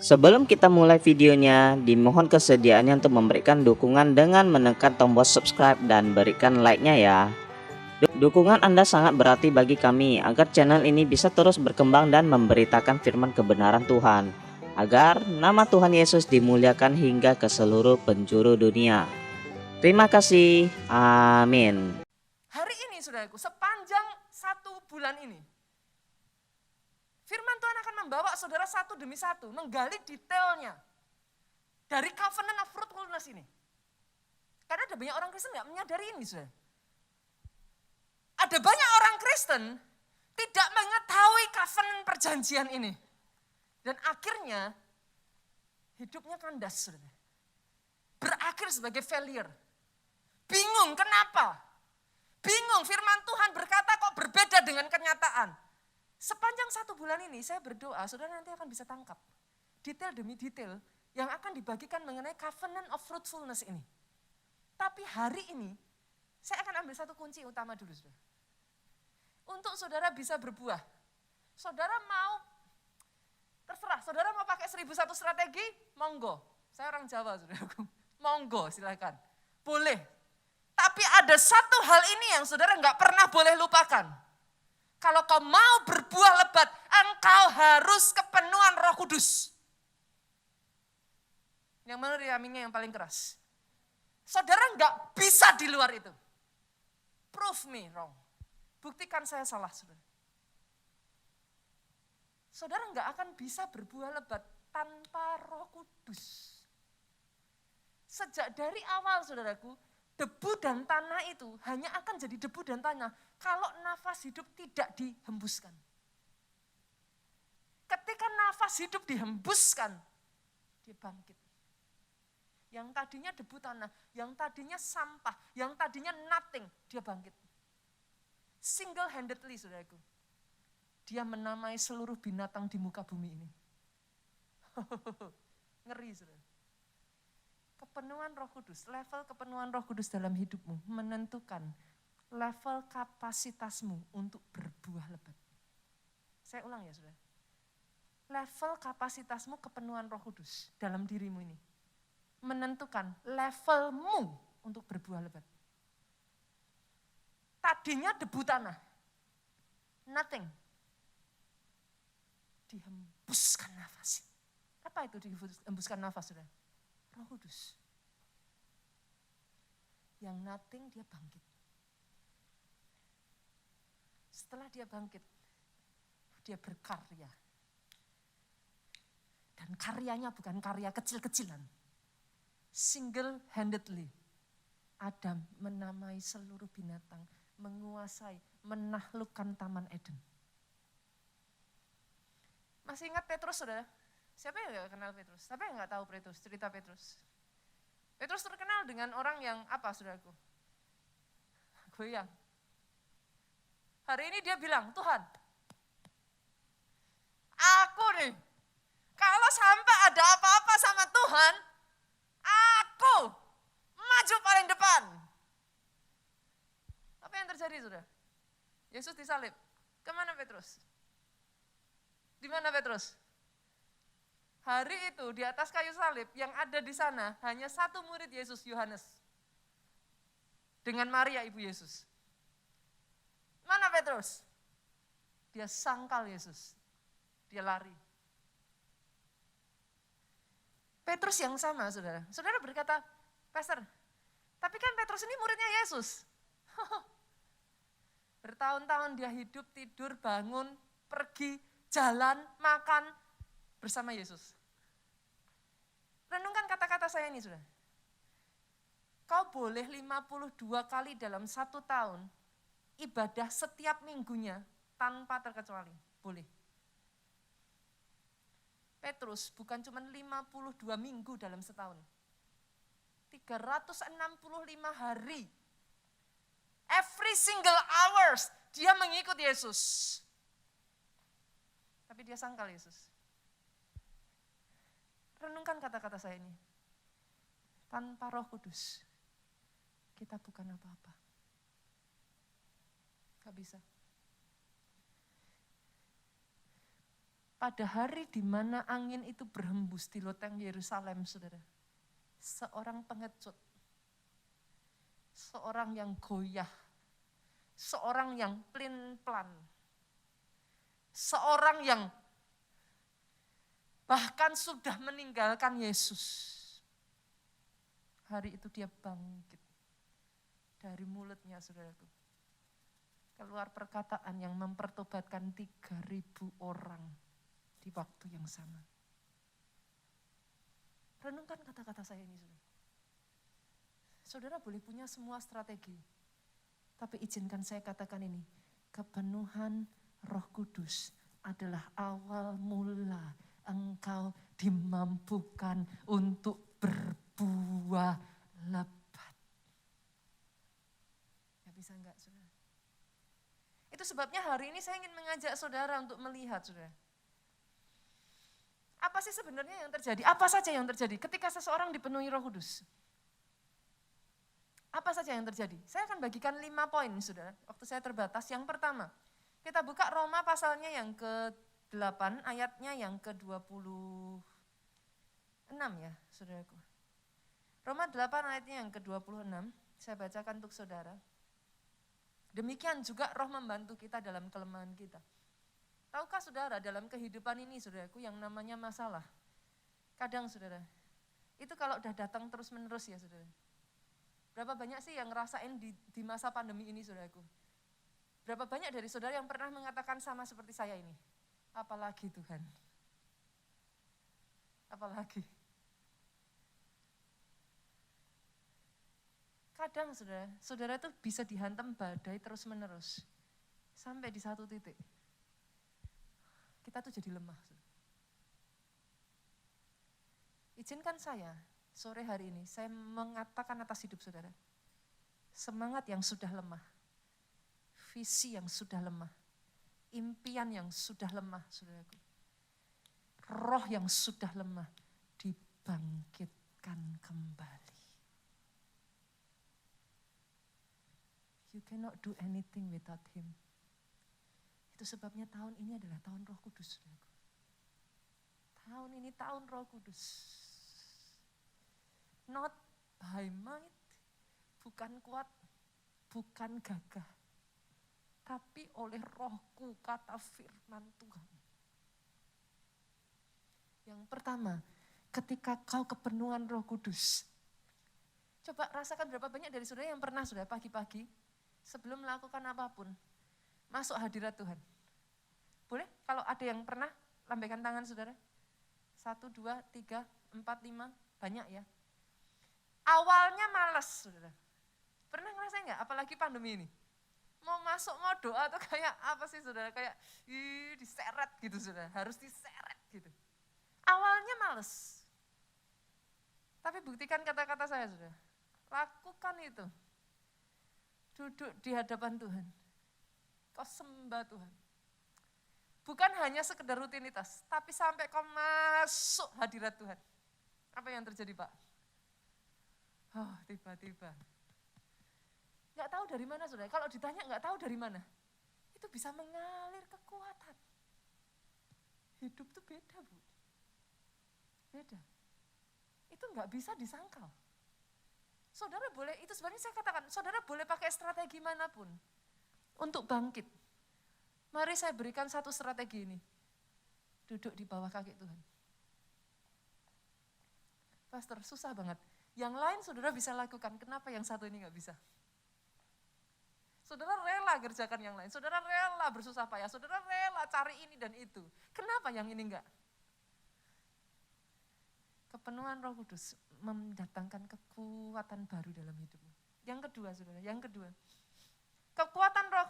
Sebelum kita mulai videonya, dimohon kesediaannya untuk memberikan dukungan dengan menekan tombol subscribe dan berikan like-nya ya. Dukungan Anda sangat berarti bagi kami agar channel ini bisa terus berkembang dan memberitakan firman kebenaran Tuhan, agar nama Tuhan Yesus dimuliakan hingga ke seluruh penjuru dunia. Terima kasih. Amin. Hari ini saudaraku, sepanjang 1 bulan ini, firman Tuhan akan membawa saudara satu demi satu, menggali detailnya dari covenant of fruitfulness ini. Karena ada banyak orang Kristen nggak menyadari ini, saudara. Ada banyak orang Kristen tidak mengetahui covenant perjanjian ini. Dan akhirnya hidupnya kandas, saudara. Berakhir sebagai failure. Bingung kenapa? Bingung firman Tuhan berkata kok berbeda dengan kenyataan. Sepanjang 1 bulan ini saya berdoa, saudara nanti akan bisa tangkap detail demi detail yang akan dibagikan mengenai covenant of fruitfulness ini. Tapi hari ini saya akan ambil satu kunci utama dulu, saudara. Untuk saudara bisa berbuah, saudara mau, terserah, saudara mau pakai 1001 strategi, monggo. Saya orang Jawa, saudaraku. Monggo, silakan. Boleh. Tapi ada satu hal ini yang saudara nggak pernah boleh lupakan. Kalau kau mau berbuah lebat, engkau harus kepenuhan Roh Kudus. Yang mana aminnya yang paling keras? Saudara nggak bisa di luar itu. Prove me wrong. Buktikan saya salah, saudara. Saudara nggak akan bisa berbuah lebat tanpa Roh Kudus. Sejak dari awal, saudaraku, debu dan tanah itu hanya akan jadi debu dan tanah kalau nafas hidup tidak dihembuskan. Ketika nafas hidup dihembuskan, dia bangkit. Yang tadinya debu tanah, yang tadinya sampah, yang tadinya nothing, dia bangkit. Single-handedly, saudaraku. Dia menamai seluruh binatang di muka bumi ini. Ngeri, saudara. Kepenuhan Roh Kudus, level kepenuhan Roh Kudus dalam hidupmu menentukan level kapasitasmu untuk berbuah lebat. Saya ulang ya, saudara. Level kapasitasmu kepenuhan Roh Kudus dalam dirimu ini menentukan levelmu untuk berbuah lebat. Tadinya debu tanah, nothing. Dihembuskan nafas. Apa itu dihembuskan nafas, saudara? Roh Kudus. Yang nothing dia bangkit. Setelah dia bangkit, dia berkarya. Dan karyanya bukan karya kecil-kecilan. Single-handedly, Adam menamai seluruh binatang, menguasai, menaklukkan Taman Eden. Masih ingat Petrus, saudara? Siapa yang gak kenal Petrus? Siapa yang gak tahu Petrus, cerita Petrus? Petrus terkenal dengan orang yang apa, saudaraku? Goyang. Hari ini dia bilang, Tuhan, aku nih, kalau sampai ada apa-apa sama Tuhan, aku maju paling depan. Apa yang terjadi, saudara? Yesus disalib. Kemana Petrus? Di mana Petrus? Hari itu di atas kayu salib yang ada di sana hanya satu murid Yesus, Yohanes. Dengan Maria ibu Yesus. Mana Petrus? Dia sangkal Yesus. Dia lari. Petrus yang sama, saudara. Saudara berkata, Pastor, tapi kan Petrus ini muridnya Yesus. Bertahun-tahun dia hidup, tidur, bangun, pergi, jalan, makan bersama Yesus. Renungkan kata-kata saya ini, saudara. Kau boleh 52 kali dalam 1 tahun ibadah setiap minggunya tanpa terkecuali. Boleh. Petrus bukan cuma 52 minggu dalam setahun. 365 hari. Every single hours dia mengikut Yesus. Tapi dia sangkal Yesus. Renungkan kata-kata saya ini. Tanpa Roh Kudus, kita bukan apa-apa. Gak bisa. pada hari di mana angin itu berhembus di loteng Yerusalem, saudara. Seorang pengecut, seorang yang goyah, seorang yang plin-plan, seorang yang bahkan sudah meninggalkan Yesus. Hari itu dia bangkit dari mulutnya, saudaraku. Keluar perkataan yang mempertobatkan 3.000 orang di waktu yang sama. Renungkan kata-kata saya ini, saudara. Saudara boleh punya semua strategi, tapi izinkan saya katakan ini, kepenuhan Roh Kudus adalah awal mula engkau dimampukan untuk berbuah lebat. Gak bisa enggak, saudara? Itu sebabnya hari ini saya ingin mengajak saudara untuk melihat, saudara. Apa sih sebenarnya yang terjadi? Apa saja yang terjadi ketika seseorang dipenuhi Roh Kudus? Apa saja yang terjadi? Saya akan bagikan 5 poin, saudara. Waktu saya terbatas. Yang pertama, kita buka Roma pasalnya yang ke-8, ayatnya yang ke-26 ya, saudaraku. Roma 8 ayatnya yang ke-26, saya bacakan untuk saudara. Demikian juga Roh membantu kita dalam kelemahan kita. Tahukah saudara, dalam kehidupan ini, saudaraku, yang namanya masalah, kadang saudara, itu kalau udah datang terus-menerus ya saudara. Berapa banyak sih yang ngerasain di masa pandemi ini, saudaraku? Berapa banyak dari saudara yang pernah mengatakan sama seperti saya ini? Apalagi Tuhan? Apalagi? Kadang saudara itu bisa dihantam badai terus-menerus. Sampai di satu titik. Kita tuh jadi lemah. Izinkan saya, sore hari ini, saya mengatakan atas hidup saudara. Semangat yang sudah lemah. Visi yang sudah lemah. Impian yang sudah lemah, saudaraku. Roh yang sudah lemah, dibangkitkan kembali. You cannot do anything without him. Itu sebabnya tahun ini adalah tahun Roh Kudus, saudaraku. Tahun ini tahun Roh Kudus. Not by might, bukan kuat, bukan gagah, tapi oleh Rohku, kata firman Tuhan. Yang pertama, ketika kau kepenuhan Roh Kudus, coba rasakan berapa banyak dari saudara yang pernah sudah pagi-pagi sebelum melakukan apapun masuk hadirat Tuhan. Boleh? Kalau ada yang pernah, lambaikan tangan saudara. 1, 2, 3, 4, 5, banyak ya. Awalnya malas, saudara. Pernah ngerasain nggak? Apalagi pandemi ini. Mau masuk, mau doa tuh kayak apa sih saudara? Kayak diseret gitu saudara. Harus diseret gitu. Awalnya males. Tapi buktikan kata-kata saya saudara. Lakukan itu. Duduk di hadapan Tuhan. Kau sembah Tuhan. Bukan hanya sekedar rutinitas, tapi sampai kau masuk hadirat Tuhan. Apa yang terjadi Pak? Oh, tiba-tiba. Nggak tahu dari mana saudara. Kalau ditanya nggak tahu dari mana. Itu bisa mengalir kekuatan. Hidup tuh beda Bu. Beda. Itu nggak bisa disangkal. Saudara boleh, itu sebenarnya saya katakan, saudara boleh pakai strategi manapun untuk bangkit. Mari saya berikan satu strategi ini. Duduk di bawah kaki Tuhan. Pastor, susah banget. Yang lain saudara bisa lakukan, kenapa yang satu ini nggak bisa? Saudara rela kerjakan yang lain, saudara rela bersusah payah, saudara rela cari ini dan itu. Kenapa yang ini enggak? Kepenuhan Roh Kudus mendatangkan kekuatan baru dalam hidupmu. Yang kedua saudara, yang kedua.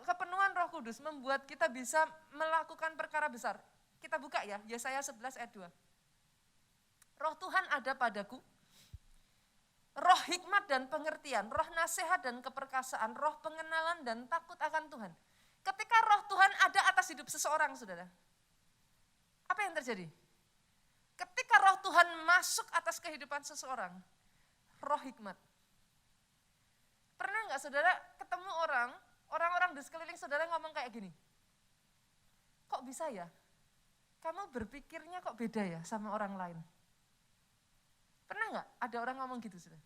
Kepenuhan Roh Kudus membuat kita bisa melakukan perkara besar. Kita buka ya, Yesaya 11 ayat 2. Roh Tuhan ada padaku, roh hikmat dan pengertian, roh nasihat dan keperkasaan, roh pengenalan dan takut akan Tuhan. Ketika roh Tuhan ada atas hidup seseorang, saudara, apa yang terjadi? Ketika roh Tuhan masuk atas kehidupan seseorang, roh hikmat. Pernah enggak saudara ketemu orang-orang di sekeliling saudara ngomong kayak gini, kok bisa ya? kamu berpikirnya kok beda ya sama orang lain. Pernah nggak ada orang ngomong gitu, saudara?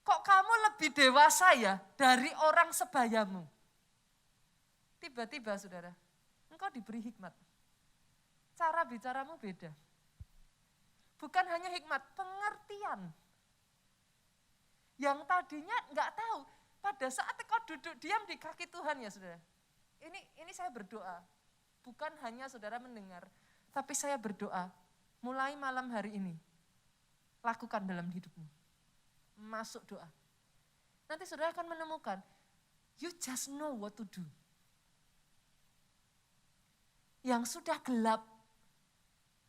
Kok kamu lebih dewasa ya dari orang sebayamu? Tiba-tiba, saudara, engkau diberi hikmat. Cara bicaramu beda. Bukan hanya hikmat, pengertian. Yang tadinya nggak tahu, pada saat engkau duduk diam di kaki Tuhan ya, saudara. Ini saya berdoa, bukan hanya saudara mendengar, tapi saya berdoa, mulai malam hari ini, lakukan dalam hidupmu. Masuk doa. Nanti saudara akan menemukan, you just know what to do. Yang sudah gelap,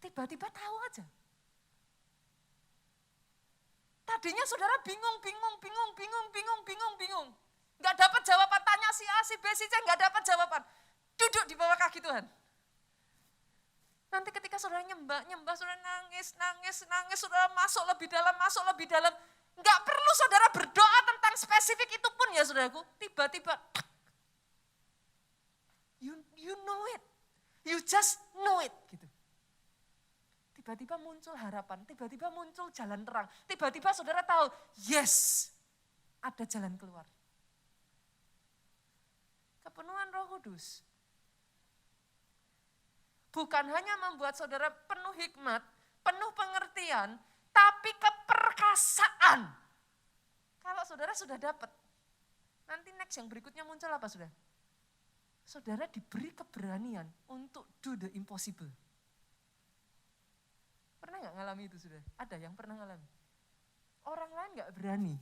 tiba-tiba tahu aja. Tadinya saudara bingung. Nggak dapat jawaban, tanya si A, si B, si C, nggak dapat jawaban. Duduk di bawah kaki Tuhan. Nanti ketika saudara nyembah, saudara nangis, saudara masuk lebih dalam. Nggak perlu saudara berdoa tentang spesifik itu pun ya saudaraku. Tiba-tiba, you know it. You just know it. Gitu. Tiba-tiba muncul harapan, tiba-tiba muncul jalan terang. Tiba-tiba saudara tahu, yes, ada jalan keluar. Kepenuhan Roh Kudus bukan hanya membuat saudara penuh hikmat, penuh pengertian, tapi keperkasaan. Kalau saudara sudah dapat, nanti next yang berikutnya muncul apa saudara? Saudara diberi keberanian untuk do the impossible. Pernah nggak ngalami itu saudara? Ada yang pernah ngalami. Orang lain nggak berani,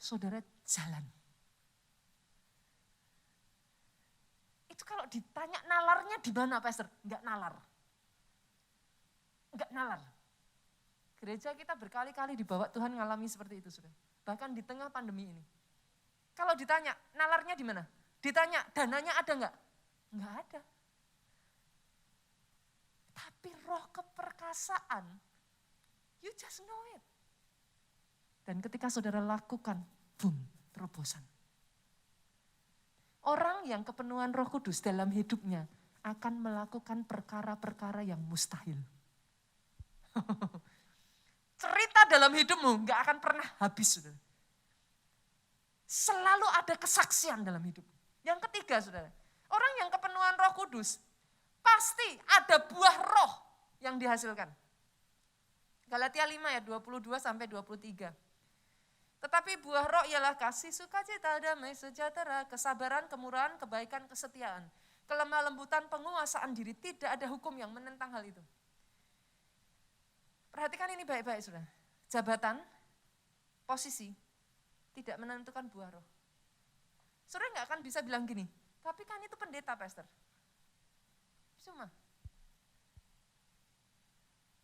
saudara jalan. Itu kalau ditanya nalarnya di mana, Pastor? Enggak nalar. Gereja kita berkali-kali dibawa Tuhan ngalami seperti itu, Saudara. Bahkan di tengah pandemi ini. Kalau ditanya nalarnya di mana? Ditanya dananya ada enggak? Enggak ada. Tapi roh keperkasaan, you just know it. Dan ketika saudara lakukan, boom, terobosan. Orang yang kepenuhan Roh Kudus dalam hidupnya akan melakukan perkara-perkara yang mustahil. Cerita dalam hidupmu gak akan pernah habis, saudara. Selalu ada kesaksian dalam hidup. Yang ketiga, saudara, orang yang kepenuhan Roh Kudus pasti ada buah roh yang dihasilkan. Galatia 5 ayat 22 sampai 23. Tetapi buah roh ialah kasih, sukacita, damai, sejahtera, kesabaran, kemurahan, kebaikan, kesetiaan, kelemah lembutan, penguasaan diri. Tidak ada hukum yang menentang hal itu. Perhatikan ini baik-baik, saudara. Jabatan, posisi, tidak menentukan buah roh. Saudara nggak akan bisa bilang gini, tapi kan itu pendeta, Pastor. Cuma.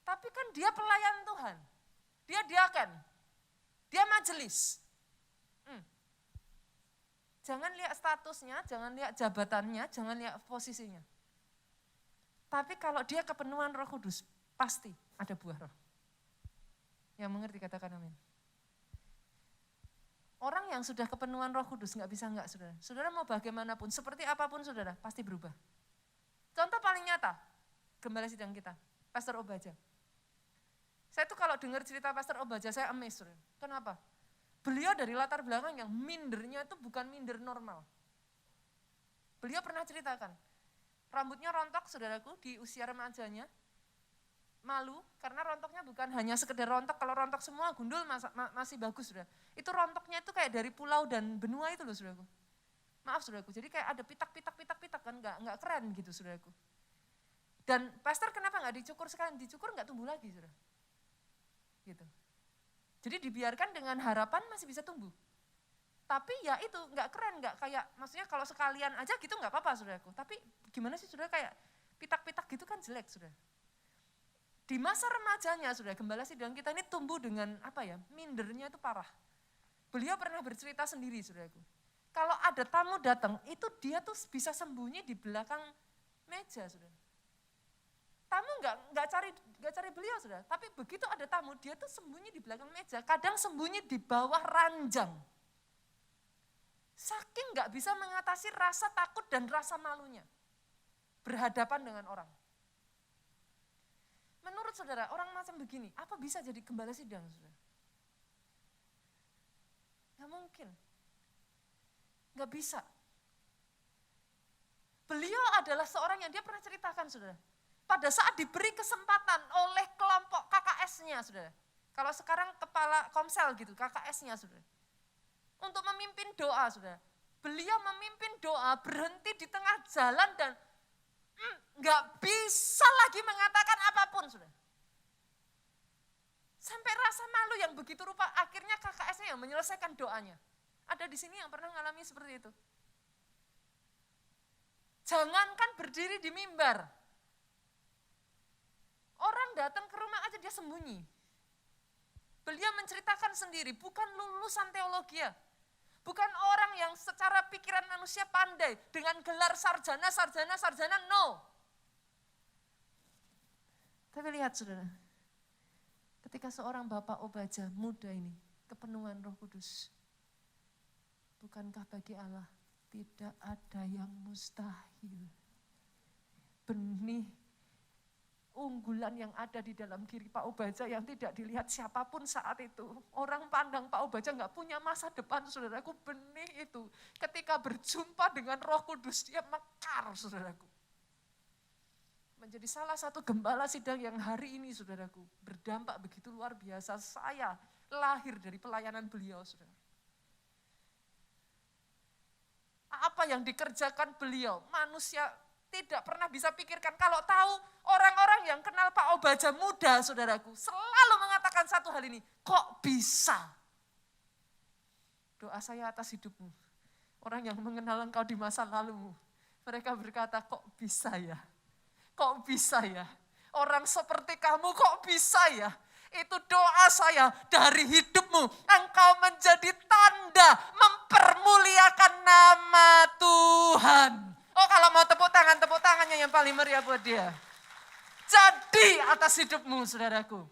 Tapi kan dia pelayan Tuhan. Dia diaken. Dia majelis. Jangan lihat statusnya, jangan lihat jabatannya, jangan lihat posisinya. Tapi kalau dia kepenuhan Roh Kudus, pasti ada buah roh. Yang mengerti katakan amin. Orang yang sudah kepenuhan Roh Kudus nggak bisa enggak, saudara. Saudara mau bagaimanapun, seperti apapun saudara, pasti berubah. Contoh paling nyata, gembala sidang kita, Pastor Obaja. Saya tuh kalau dengar cerita Pastor Obaja, saya amazed. Kenapa? Beliau dari latar belakang yang mindernya itu bukan minder normal. Beliau pernah ceritakan, rambutnya rontok saudaraku di usia remajanya, malu karena rontoknya bukan hanya sekedar rontok, kalau rontok semua gundul masih bagus saudara. Itu rontoknya itu kayak dari pulau dan benua itu loh saudaraku. Maaf saudaraku, jadi kayak ada pitak kan, nggak keren gitu saudaraku. Dan pastor kenapa nggak dicukur sekalian? Dicukur nggak tumbuh lagi saudara. Gitu. Jadi dibiarkan dengan harapan masih bisa tumbuh. Tapi ya itu nggak keren, nggak kayak, maksudnya kalau sekalian aja gitu nggak apa-apa saudaraku. Tapi gimana sih saudara, kayak pitak-pitak gitu kan jelek saudara. Di masa remajanya saudara, gembala sidang kita ini tumbuh dengan apa ya, mindernya itu parah. Beliau pernah bercerita sendiri saudaraku. Kalau ada tamu datang, itu dia tuh bisa sembunyi di belakang meja saudara. Tamu nggak cari beliau saudara, tapi begitu ada tamu dia tuh sembunyi di belakang meja, kadang sembunyi di bawah ranjang. Saking nggak bisa mengatasi rasa takut dan rasa malunya berhadapan dengan orang. Menurut saudara, orang macam begini, apa bisa jadi gembala sidang, saudara? Nggak mungkin. Nggak bisa. Beliau adalah seorang yang dia pernah ceritakan, saudara. Pada saat diberi kesempatan oleh kelompok KKS-nya, saudara. Kalau sekarang kepala komsel gitu, KKS-nya, saudara. Untuk memimpin doa, saudara. Beliau memimpin doa, berhenti di tengah jalan dan nggak bisa lagi mengatakan apapun, saudara. Sampai rasa malu yang begitu rupa, akhirnya KKS-nya yang menyelesaikan doanya. Ada di sini yang pernah mengalami seperti itu. Jangankan berdiri di mimbar. Orang datang ke rumah aja dia sembunyi. Beliau menceritakan sendiri, bukan lulusan teologi ya. Bukan orang yang secara pikiran manusia pandai dengan gelar sarjana, no. Tapi lihat saudara, ketika seorang Bapak Obaja muda ini, kepenuhan Roh Kudus. Bukankah bagi Allah tidak ada yang mustahil? Benih unggulan yang ada di dalam diri Pak Obaja yang tidak dilihat siapapun saat itu. Orang pandang Pak Obaja nggak punya masa depan, saudaraku. Benih itu ketika berjumpa dengan Roh Kudus, dia mekar, saudaraku. Menjadi salah satu gembala sidang yang hari ini, saudaraku, berdampak begitu luar biasa. Saya lahir dari pelayanan beliau, saudara. Apa yang dikerjakan beliau, manusia tidak pernah bisa pikirkan. Kalau tahu orang-orang yang kenal Pak Obaja muda, saudaraku, selalu mengatakan satu hal ini, kok bisa? Doa saya atas hidupmu. Orang yang mengenal engkau di masa lalumu, mereka berkata, kok bisa ya? Kok bisa ya? Orang seperti kamu kok bisa ya? Itu doa saya dari hidupmu. Engkau menjadi tanda mempermuliakan nama Tuhan. Oh kalau mau tepuk tangannya yang paling meriah buat dia. Jadi atas hidupmu saudaraku.